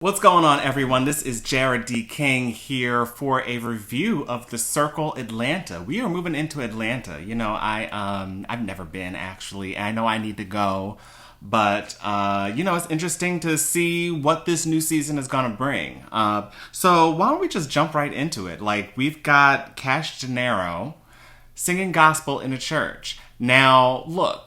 What's going on, everyone? This is Jarrod D King here for a review of the Circle Atlanta. We are moving into Atlanta. I've never been actually. I know I need to go, but it's interesting to see what this new season is gonna bring. So why don't we just jump right into it? Like, we've got Kash Dinero singing gospel in a church. Now, look.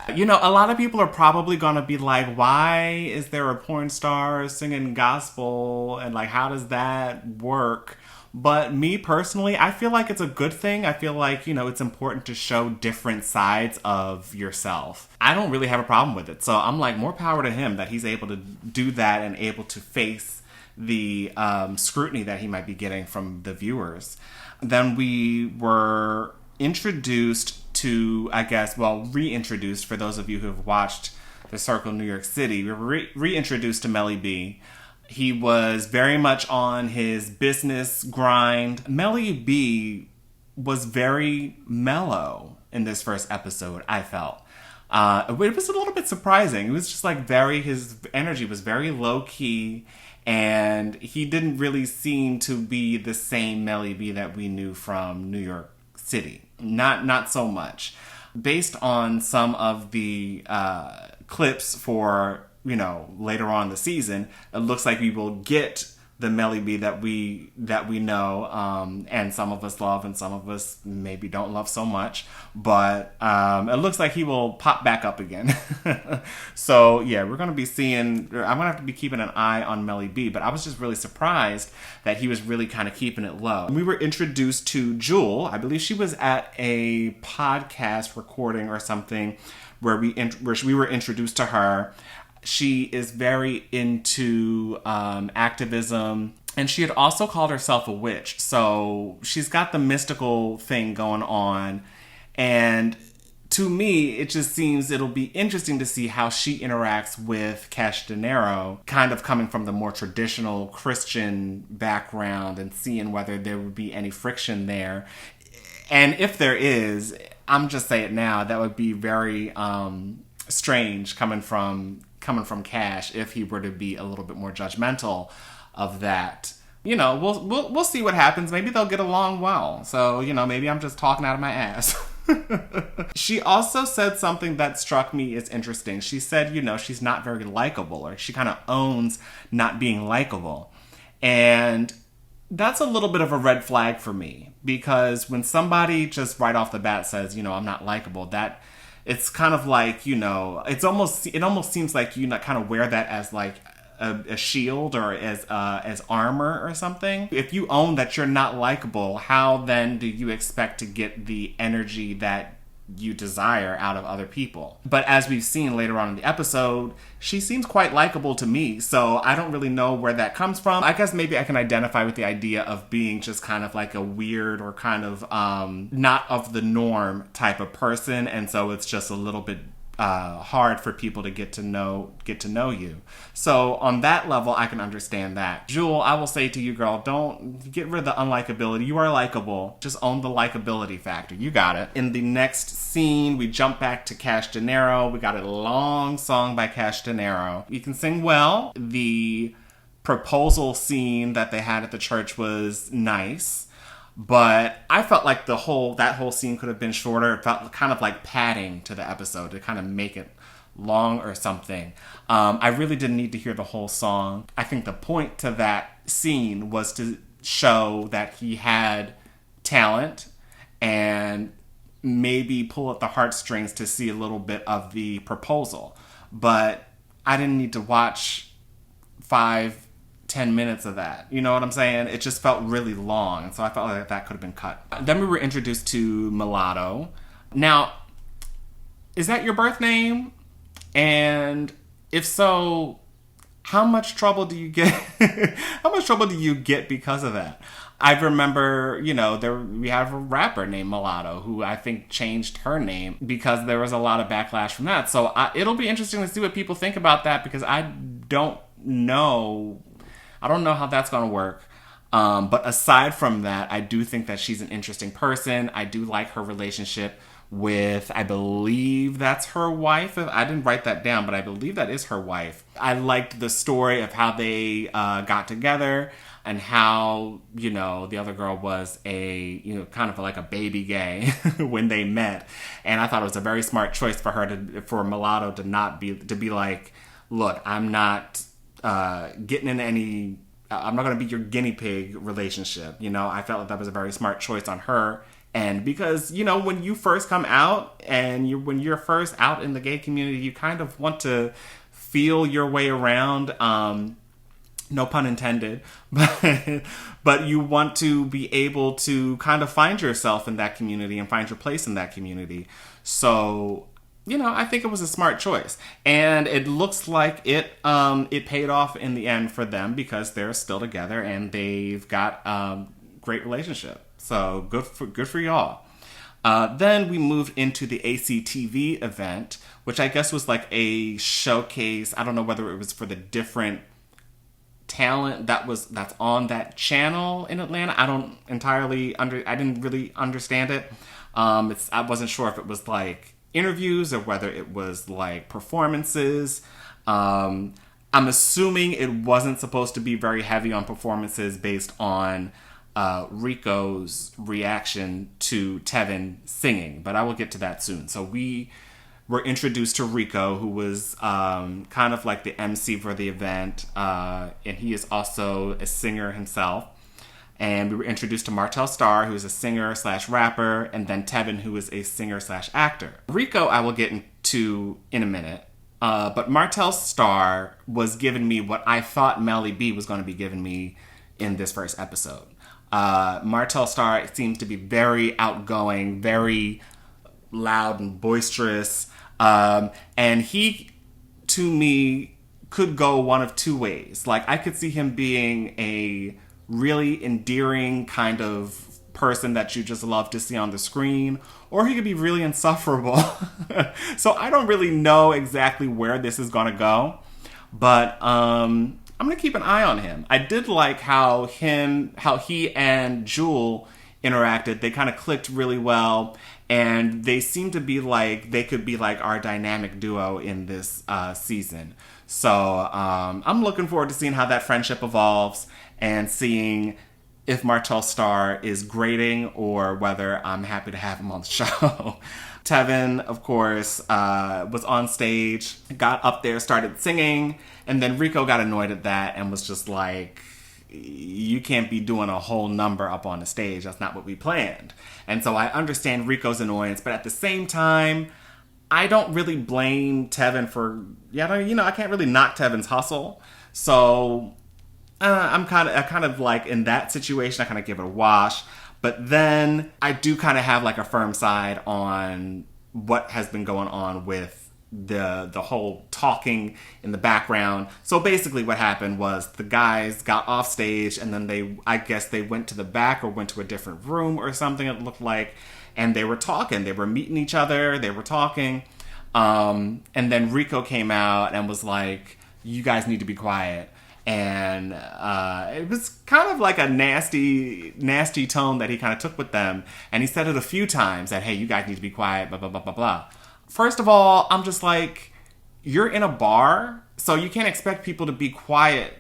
A lot of people are probably going to be like, why is there a porn star singing gospel? And like, how does that work? But me personally, I feel like it's a good thing. I feel like, it's important to show different sides of yourself. I don't really have a problem with it. So I'm like, more power to him that he's able to do that and able to face the scrutiny that he might be getting from the viewers. Then we were introduced to, reintroduced for those of you who have watched The Circle New York City. We were reintroduced to Melli B. He was very much on his business grind. Melli B was very mellow in this first episode, I felt. It was a little bit surprising. It was just like his energy was very low key, and he didn't really seem to be the same Melli B that we knew from New York City. Not so much. Based on some of the clips for, later on in the season, it looks like we will get the Melli B that we know, and some of us love and some of us maybe don't love so much. But it looks like he will pop back up again. So yeah, we're going to be I'm going to have to be keeping an eye on Melli B, but I was just really surprised that he was really kind of keeping it low. We were introduced to Jewel. I believe she was at a podcast recording or something where we were introduced to her. She is very into activism, and she had also called herself a witch. So she's got the mystical thing going on. And to me, it just seems it'll be interesting to see how she interacts with Kash Dinero, kind of coming from the more traditional Christian background, and seeing whether there would be any friction there. And if there is, I'm just saying it now, that would be very strange coming from Kash if he were to be a little bit more judgmental of that. We'll see what happens. Maybe they'll get along well. So, maybe I'm just talking out of my ass. She also said something that struck me as interesting. She said, she's not very likable, or she kind of owns not being likable. And that's a little bit of a red flag for me, because when somebody just right off the bat says, I'm not likable, that it's kind of like, it almost seems like you kind of wear that as like a shield or as armor or something. If you own that you're not likable, how then do you expect to get the energy that you desire out of other people? But as we've seen later on in the episode, she seems quite likable to me, so I don't really know where that comes from. I guess maybe I can identify with the idea of being just kind of like a weird or kind of not of the norm type of person, and so it's just a little bit hard for people to get to know you. So on that level, I can understand that. Jewel, I will say to you, girl, don't get rid of the unlikability. You are likable. Just own the likability factor. You got it. In the next scene, we jump back to Kash Dinero. We got a long song by Kash Dinero. You can sing well. The proposal scene that they had at the church was nice. But I felt like that whole scene could have been shorter. It felt kind of like padding to the episode to kind of make it long or something. I really didn't need to hear the whole song. I think the point to that scene was to show that he had talent and maybe pull at the heartstrings to see a little bit of the proposal. But I didn't need to watch 5-10 minutes of that. You know what I'm saying? It just felt really long. So I felt like that could have been cut. Then we were introduced to Milatto. Now, is that your birth name? And if so, how much trouble do you get? How much trouble do you get because of that? I remember, we have a rapper named Milatto who I think changed her name because there was a lot of backlash from that. So it'll be interesting to see what people think about that, because I don't know how that's going to work. But aside from that, I do think that she's an interesting person. I do like her relationship with, I believe that's her wife. I didn't write that down, but I believe that is her wife. I liked the story of how they got together and how, you know, the other girl was kind of like a baby gay when they met. And I thought it was a very smart choice for for Milatto to be like, look, I'm not getting in any, I'm not going to be your guinea pig relationship. You know, I felt like that was a very smart choice on her. And because, you know, when you first come out and when you're first out in the gay community, you kind of want to feel your way around. No pun intended, but you want to be able to kind of find yourself in that community and find your place in that community. So, you know, I think it was a smart choice, and it looks like it paid off in the end for them because they're still together and they've got a great relationship. So good for y'all. Then we moved into the ACTV event, which I guess was like a showcase. I don't know whether it was for the different talent that's on that channel in Atlanta. I didn't really understand it. I wasn't sure if it was like interviews or whether it was like performances. I'm assuming it wasn't supposed to be very heavy on performances based on Rico's reaction to Tevin singing, but I will get to that soon. So we were introduced to Rico, who was kind of like the MC for the event, and he is also a singer himself. And we were introduced to Martel Star, who is a singer/rapper, and then Tevin, who is a singer/actor. Rico I will get into in a minute, but Martel Star was giving me what I thought Melli B was going to be giving me in this first episode. Martel Star seems to be very outgoing, very loud and boisterous. And he, to me, could go one of two ways. Like, I could see him being a really endearing kind of person that you just love to see on the screen, or he could be really insufferable. So I don't really know exactly where this is going to go, but I'm going to keep an eye on him. I did like how he and Jewel interacted. They kind of clicked really well, and they seem to be like, they could be like our dynamic duo in this season. So I'm looking forward to seeing how that friendship evolves and seeing if Martel Star is grating or whether I'm happy to have him on the show. Tevin, of course, was on stage, got up there, started singing, and then Rico got annoyed at that and was just like, you can't be doing a whole number up on the stage. That's not what we planned. And so I understand Rico's annoyance, but at the same time, I don't really blame Tevin for, I can't really knock Tevin's hustle. So I kind of like in that situation, I kind of give it a wash. But then I do kind of have like a firm side on what has been going on with the whole talking in the background. So basically what happened was the guys got off stage and then I guess they went to the back or went to a different room or something, it looked like, and they were talking. They were meeting each other. They were talking. And then Rico came out and was like, you guys need to be quiet. And it was kind of like a nasty, nasty tone that he kind of took with them. And he said it a few times that, hey, you guys need to be quiet, blah, blah, blah, blah, blah. First of all, I'm just like, you're in a bar, so you can't expect people to be quiet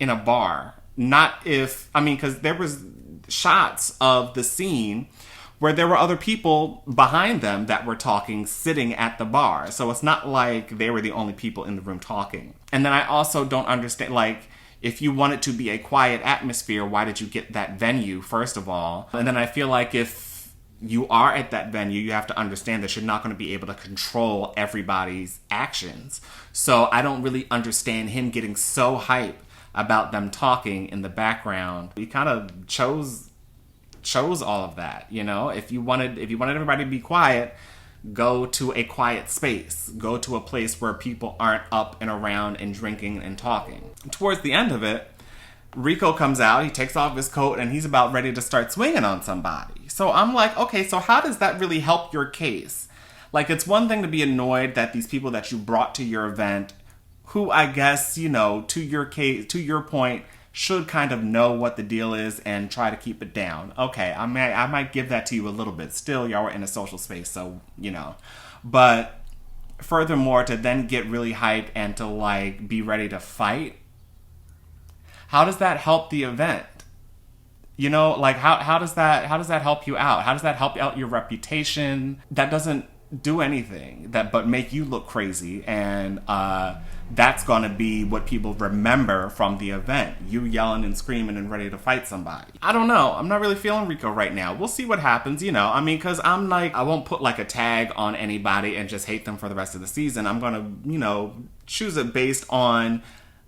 in a bar. Because there was shots of the scene where there were other people behind them that were talking, sitting at the bar. So it's not like they were the only people in the room talking. And then I also don't understand, like, if you want it to be a quiet atmosphere, why did you get that venue, first of all? And then I feel like if you are at that venue, you have to understand that you're not going to be able to control everybody's actions. So I don't really understand him getting so hype about them talking in the background. He kind of chose all of that, If you wanted everybody to be quiet, go to a quiet space. Go to a place where people aren't up and around and drinking and talking. Towards the end of it, Rico comes out, he takes off his coat, and he's about ready to start swinging on somebody. So I'm like, okay, so how does that really help your case? Like, it's one thing to be annoyed that these people that you brought to your event, who I guess, to your point, should kind of know what the deal is and try to keep it down. Okay, I might give that to you a little bit. Still, y'all were in a social space, so, you know. But furthermore, to then get really hyped and to, like, be ready to fight, how does that help the event? You know, like, how does that help you out? How does that help out your reputation? That doesn't do anything but make you look crazy, and that's going to be what people remember from the event. You yelling and screaming and ready to fight somebody. I don't know. I'm not really feeling Rico right now. We'll see what happens, you know. I mean, because I'm like, I won't put like a tag on anybody and just hate them for the rest of the season. I'm going to, you know, choose it based on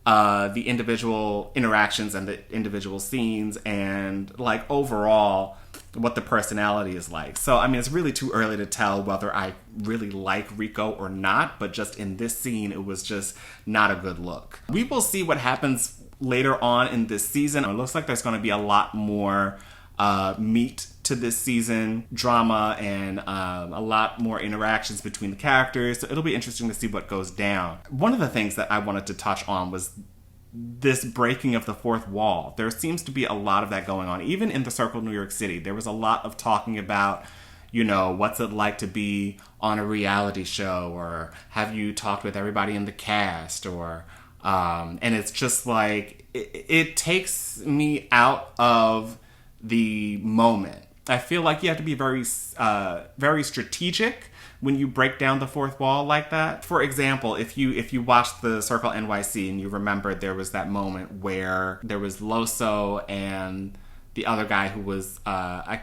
the individual interactions and the individual scenes and, like, overall what the personality is like. So, I mean, it's really too early to tell whether I really like Rico or not, but just in this scene, it was just not a good look. We will see what happens later on in this season. It looks like there's going to be a lot more meat to this season, drama, and a lot more interactions between the characters. So it'll be interesting to see what goes down. One of the things that I wanted to touch on was this breaking of the fourth wall. There seems to be a lot of that going on. Even in the Circle New York City, there was a lot of talking about, you know, what's it like to be on a reality show, or have you talked with everybody in the cast, or and it's just like it takes me out of the moment. I feel like you have to be very strategic when you break down the fourth wall like that. For example, if you watched the Circle NYC and you remember, there was that moment where there was Loso and the other guy who was, I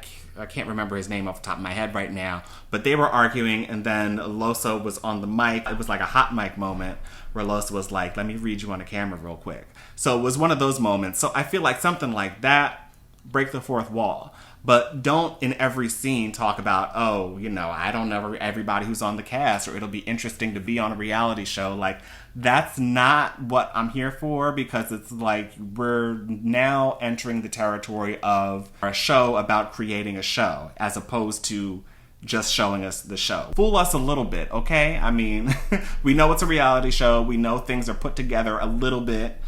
can't remember his name off the top of my head right now, but they were arguing, and then Loso was on the mic. It was like a hot mic moment where Loso was like, let me read you on the camera real quick. So it was one of those moments. So I feel like something like that, break the fourth wall. But don't in every scene talk about, oh, you know, I don't know everybody who's on the cast, or it'll be interesting to be on a reality show. Like, that's not what I'm here for, because it's like we're now entering the territory of a show about creating a show as opposed to just showing us the show. Fool us a little bit, okay? I mean, we know it's a reality show. We know things are put together a little bit.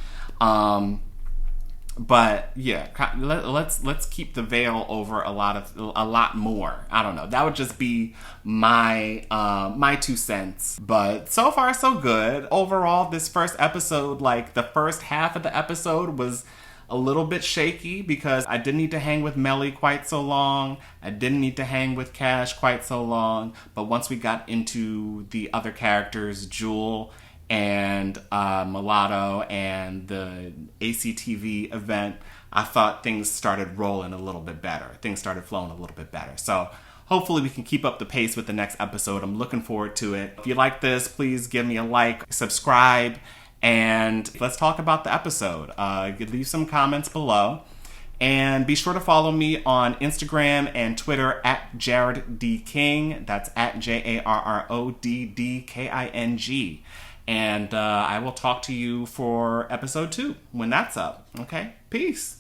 But yeah, let's keep the veil over a lot more. I don't know. That would just be my 2 cents. But so far so good. Overall, this first episode, like the first half of the episode, was a little bit shaky because I didn't need to hang with Melli quite so long. I didn't need to hang with Kash quite so long. But once we got into the other characters, Jewel and Milatto and the ACTV event, I thought things started rolling a little bit better. Things started flowing a little bit better. So hopefully we can keep up the pace with the next episode. I'm looking forward to it. If you like this, please give me a like, subscribe, and let's talk about the episode. Leave some comments below. And be sure to follow me on Instagram and Twitter at Jarrod D King. That's at JARRODDKING. And I will talk to you for episode 2 when that's up. Okay? Peace.